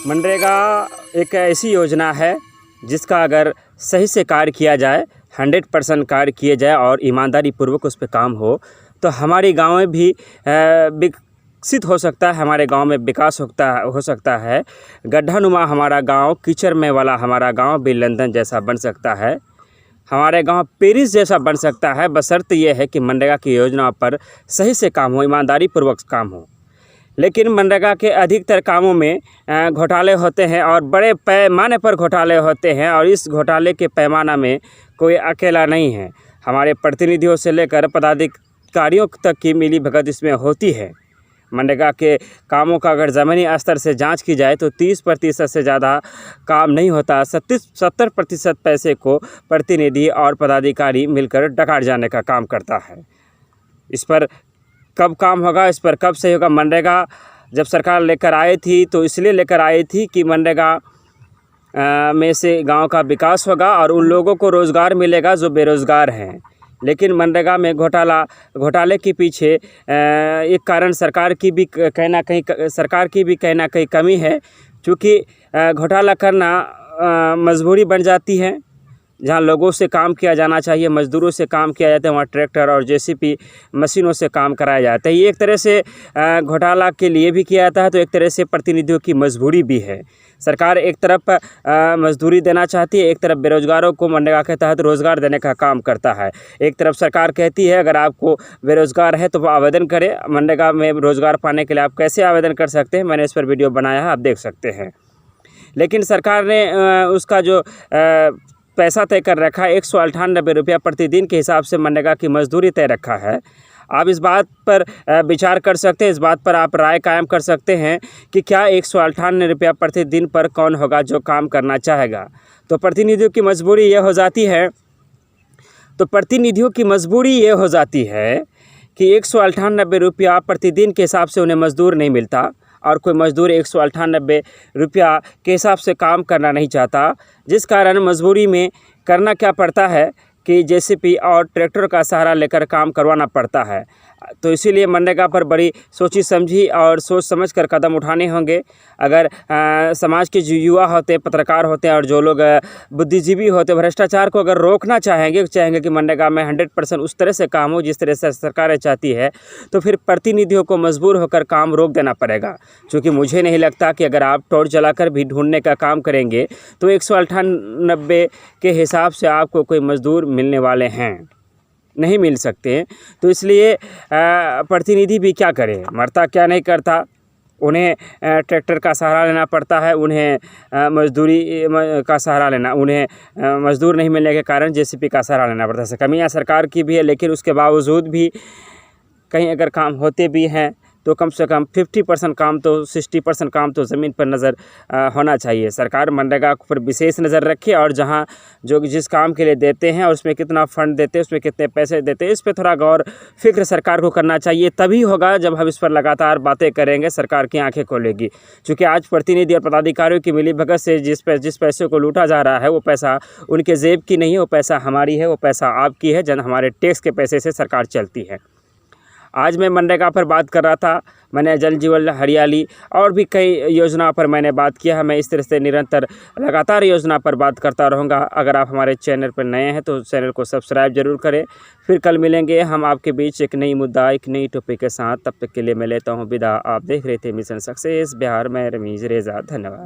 मनरेगा एक ऐसी योजना है जिसका अगर सही से कार्य किया जाए, 100% कार्य किए जाए और ईमानदारी पूर्वक उस पे काम हो तो हमारे गाँव में भी विकसित हो सकता है, हमारे गांव में विकास हो सकता है। गड्ढानुमा हमारा गांव, कीचड़ में वाला हमारा गांव भी लंदन जैसा बन सकता है, हमारे गांव पेरिस जैसा बन सकता है, बशर्ते ये है कि मनरेगा की योजना पर सही से काम हो, ईमानदारी पूर्वक काम हो। लेकिन मनरेगा के अधिकतर कामों में घोटाले होते हैं और बड़े पैमाने पर घोटाले होते हैं और इस घोटाले के पैमाना में कोई अकेला नहीं है। हमारे प्रतिनिधियों से लेकर पदाधिकारियों तक की मिली भगत इसमें होती है। मनरेगा के कामों का अगर ज़मीनी स्तर से जांच की जाए तो 30% से ज़्यादा काम नहीं होता। 70% पैसे को प्रतिनिधि और पदाधिकारी मिलकर डकार जाने का काम करता है। इस पर कब काम होगा, इस पर कब सही होगा? मनरेगा जब सरकार लेकर आई थी तो इसलिए लेकर आई थी कि मनरेगा में से गांव का विकास होगा और उन लोगों को रोज़गार मिलेगा जो बेरोज़गार हैं। लेकिन मनरेगा में घोटाले के पीछे एक कारण सरकार की भी कहीं ना कहीं कमी है, क्योंकि घोटाला करना मजबूरी बन जाती है। जहाँ लोगों से काम किया जाना चाहिए, मज़दूरों से काम किया जाता है, वहाँ ट्रैक्टर और जेसीबी मशीनों से काम कराया जाता है। ये एक तरह से घोटाला के लिए भी किया जाता है, तो एक तरह से प्रतिनिधियों की मजबूरी भी है। सरकार एक तरफ मजदूरी देना चाहती है, एक तरफ बेरोज़गारों को मनरेगा के तहत रोज़गार देने का काम करता है। एक तरफ सरकार कहती है अगर आपको बेरोज़गार है तो आवेदन करें, मनरेगा में रोज़गार पाने के लिए आप कैसे आवेदन कर सकते हैं, मैंने इस पर वीडियो बनाया है, आप देख सकते हैं। लेकिन सरकार ने उसका जो पैसा तय कर रखा है 198 रुपया प्रतिदिन के हिसाब से मनरेगा की मजदूरी तय रखा है। आप इस बात पर विचार कर सकते हैं, इस बात पर आप राय कायम कर सकते हैं कि क्या 198 रुपया प्रतिदिन पर कौन होगा जो काम करना चाहेगा। तो प्रतिनिधियों की मजबूरी ये हो जाती है कि 198 रुपया प्रतिदिन के हिसाब से उन्हें मजदूर नहीं मिलता और कोई मज़दूर 198 रुपया के हिसाब से काम करना नहीं चाहता, जिस कारण मजबूरी में करना क्या पड़ता है कि जेसीबी और ट्रैक्टर का सहारा लेकर काम करवाना पड़ता है। तो इसीलिए मनरेगा पर बड़ी सोची समझी और सोच समझ कर कदम उठाने होंगे। अगर समाज के जो युवा होते, पत्रकार होते हैं और जो लोग बुद्धिजीवी होते, भ्रष्टाचार को अगर रोकना चाहेंगे कि मनरेगा में 100% उस तरह से काम हो जिस तरह से सरकारें चाहती है, तो फिर प्रतिनिधियों को मजबूर होकर काम रोक देना पड़ेगा। क्योंकि मुझे नहीं लगता कि अगर आप टॉर्च जलाकर भी ढूंढने का काम करेंगे तो 198 के हिसाब से आपको कोई मजदूर मिलने वाले हैं, नहीं मिल सकते। तो इसलिए प्रतिनिधि भी क्या करें, मरता क्या नहीं करता। उन्हें ट्रैक्टर का सहारा लेना पड़ता है, उन्हें मजदूरी का सहारा लेना, उन्हें मजदूर नहीं मिलने के कारण जेसीबी का सहारा लेना पड़ता है। कमियां सरकार की भी है, लेकिन उसके बावजूद भी कहीं अगर काम होते भी हैं तो कम से कम 50% काम तो 60% काम तो ज़मीन पर नज़र होना चाहिए। सरकार मनरेगा पर विशेष नज़र रखे और जहां जो जिस काम के लिए देते हैं और उसमें कितना फ़ंड देते हैं, उसमें कितने पैसे देते हैं, इस पर थोड़ा गौर फिक्र सरकार को करना चाहिए। तभी होगा जब हम इस पर लगातार बातें करेंगे, सरकार की आंखें खोलेगी। क्योंकि आज प्रतिनिधि और पदाधिकारियों की मिलीभगत से जिस पैसे को लूटा जा रहा है वो पैसा उनके जेब की नहीं है, वो पैसा हमारी है, वो पैसा आपकी है, हमारे टैक्स के पैसे से सरकार चलती है। आज मैं मनरेगा पर बात कर रहा था, मैंने जल जीवन हरियाली और भी कई योजना पर मैंने बात किया है। मैं इस तरह से निरंतर लगातार योजना पर बात करता रहूँगा। अगर आप हमारे चैनल पर नए हैं तो चैनल को सब्सक्राइब जरूर करें। फिर कल मिलेंगे हम आपके बीच एक नई मुद्दा, एक नई टॉपिक के साथ। तब तक के लिए मैं लेता हूँ विदा। आप देख रहे थे मिशन सक्सेस बिहार में रमीज रेजा। धन्यवाद।